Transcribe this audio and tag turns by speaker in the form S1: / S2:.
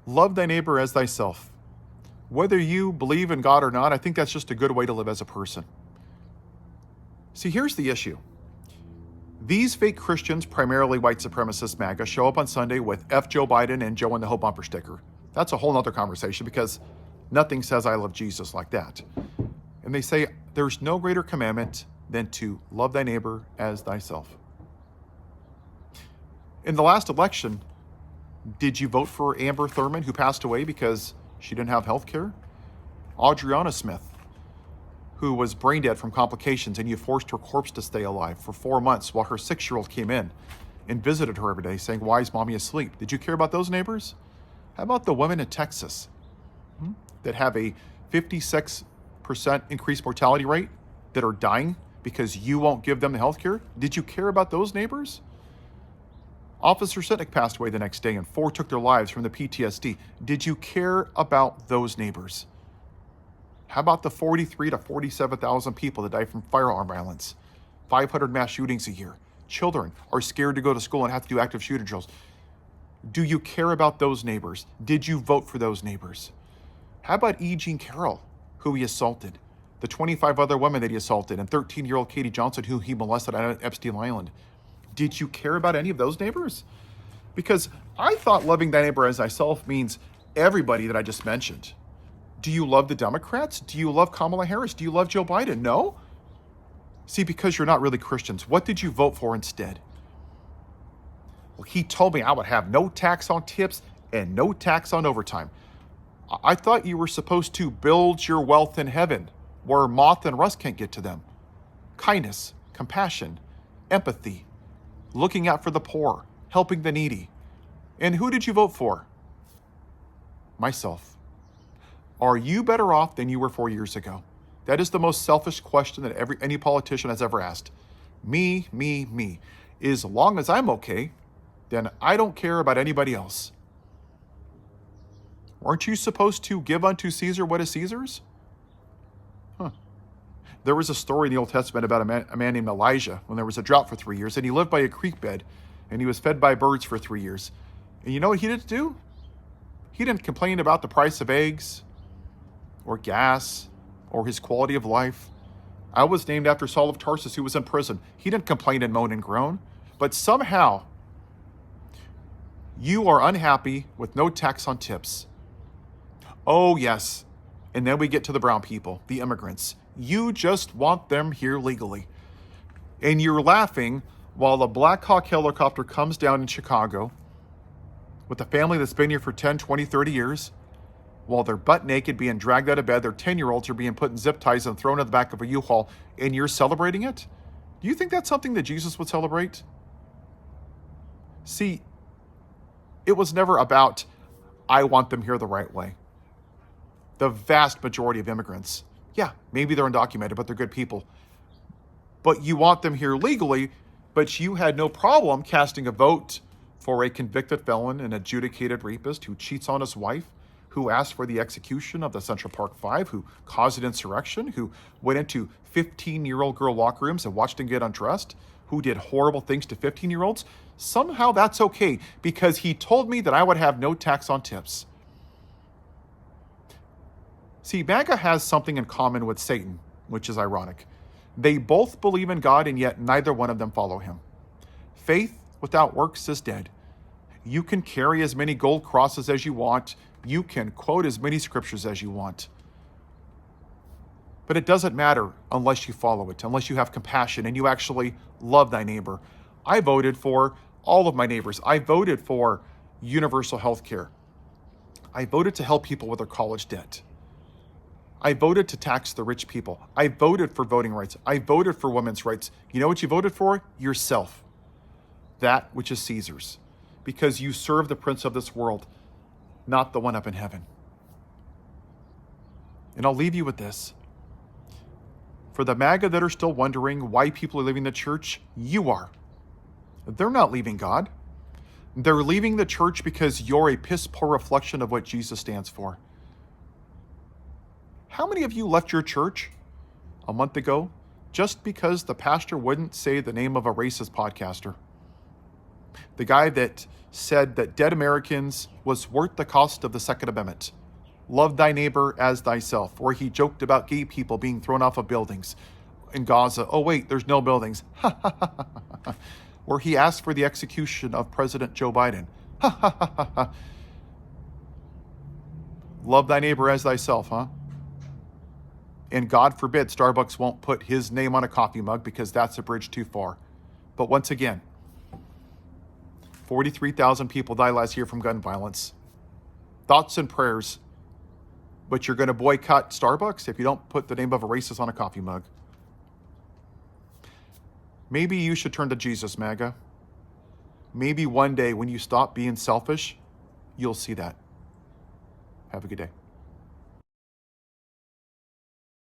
S1: Love thy neighbor as thyself. Whether you believe in God or not, I think that's just a good way to live as a person. See, here's the issue. These fake Christians, primarily white supremacist MAGA, show up on Sunday with F Joe Biden and Joe in the Hope bumper sticker. That's a whole other conversation because nothing says I love Jesus like that. And they say there's no greater commandment than to love thy neighbor as thyself. In the last election, did you vote for Amber Thurman, who passed away because she didn't have health care? Adriana Smith, who was brain dead from complications, and you forced her corpse to stay alive for 4 months while her 6-year-old came in and visited her every day saying, why is mommy asleep? Did you care about those neighbors? How about the women in Texas that have a 56% increased mortality rate that are dying because you won't give them the health care? Did you care about those neighbors? Officer Sitnick passed away the next day and 4 took their lives from the PTSD. Did you care about those neighbors? How about the 43 to 47,000 people that die from firearm violence? 500 mass shootings a year. Children are scared to go to school and have to do active shooter drills. Do you care about those neighbors? Did you vote for those neighbors? How about E. Jean Carroll, who he assaulted? The 25 other women that he assaulted, and 13-year-old Katie Johnson, who he molested at Epstein Island. Did you care about any of those neighbors? Because I thought loving thy neighbor as thyself means everybody that I just mentioned. Do you love the Democrats? Do you love Kamala Harris? Do you love Joe Biden? No? See, because you're not really Christians, what did you vote for instead? Well, he told me I would have no tax on tips and no tax on overtime. I thought you were supposed to build your wealth in heaven where moth and rust can't get to them. Kindness, compassion, empathy, looking out for the poor, helping the needy. And who did you vote for? Myself. Are you better off than you were 4 years ago? That is the most selfish question that any politician has ever asked. Me, me, me. As long as I'm okay, then I don't care about anybody else. Weren't you supposed to give unto Caesar what is Caesar's? There was a story in the Old Testament about a man named Elijah when there was a drought for 3 years, and he lived by a creek bed, and he was fed by birds for 3 years. And you know what he didn't do? He didn't complain about the price of eggs or gas or his quality of life. I was named after Saul of Tarsus, who was in prison. He didn't complain and moan and groan. But somehow, you are unhappy with no tax on tips. Oh, yes. And then we get to the brown people, the immigrants. You just want them here legally. And you're laughing while the Black Hawk helicopter comes down in Chicago with a family that's been here for 10, 20, 30 years, while they're butt naked being dragged out of bed, their 10-year-olds are being put in zip ties and thrown in the back of a U-Haul, and you're celebrating it? Do you think that's something that Jesus would celebrate? See, it was never about, I want them here the right way. The vast majority of immigrants, yeah, maybe they're undocumented, but they're good people. But you want them here legally, but you had no problem casting a vote for a convicted felon and adjudicated rapist who cheats on his wife, who asked for the execution of the Central Park Five, who caused an insurrection, who went into 15-year-old girl locker rooms and watched them get undressed, who did horrible things to 15-year-olds. Somehow that's okay because he told me that I would have no tax on tips. See, MAGA has something in common with Satan, which is ironic. They both believe in God, and yet neither one of them follow him. Faith without works is dead. You can carry as many gold crosses as you want. You can quote as many scriptures as you want. But it doesn't matter unless you follow it, unless you have compassion and you actually love thy neighbor. I voted for all of my neighbors. I voted for universal health care. I voted to help people with their college debt. I voted to tax the rich people. I voted for voting rights. I voted for women's rights. You know what you voted for? Yourself. That which is Caesar's. Because you serve the prince of this world, not the one up in heaven. And I'll leave you with this. For the MAGA that are still wondering why people are leaving the church, you are. They're not leaving God. They're leaving the church because you're a piss-poor reflection of what Jesus stands for. How many of you left your church a month ago just because the pastor wouldn't say the name of a racist podcaster? The guy that said that dead Americans was worth the cost of the Second Amendment. Love thy neighbor as thyself, where he joked about gay people being thrown off of buildings in Gaza. Oh, wait, there's no buildings. Where he asked for the execution of President Joe Biden. Love thy neighbor as thyself, huh? And God forbid Starbucks won't put his name on a coffee mug because that's a bridge too far. But once again, 43,000 people died last year from gun violence. Thoughts and prayers. But you're going to boycott Starbucks if you don't put the name of a racist on a coffee mug. Maybe you should turn to Jesus, MAGA. Maybe one day when you stop being selfish, you'll see that. Have a good day.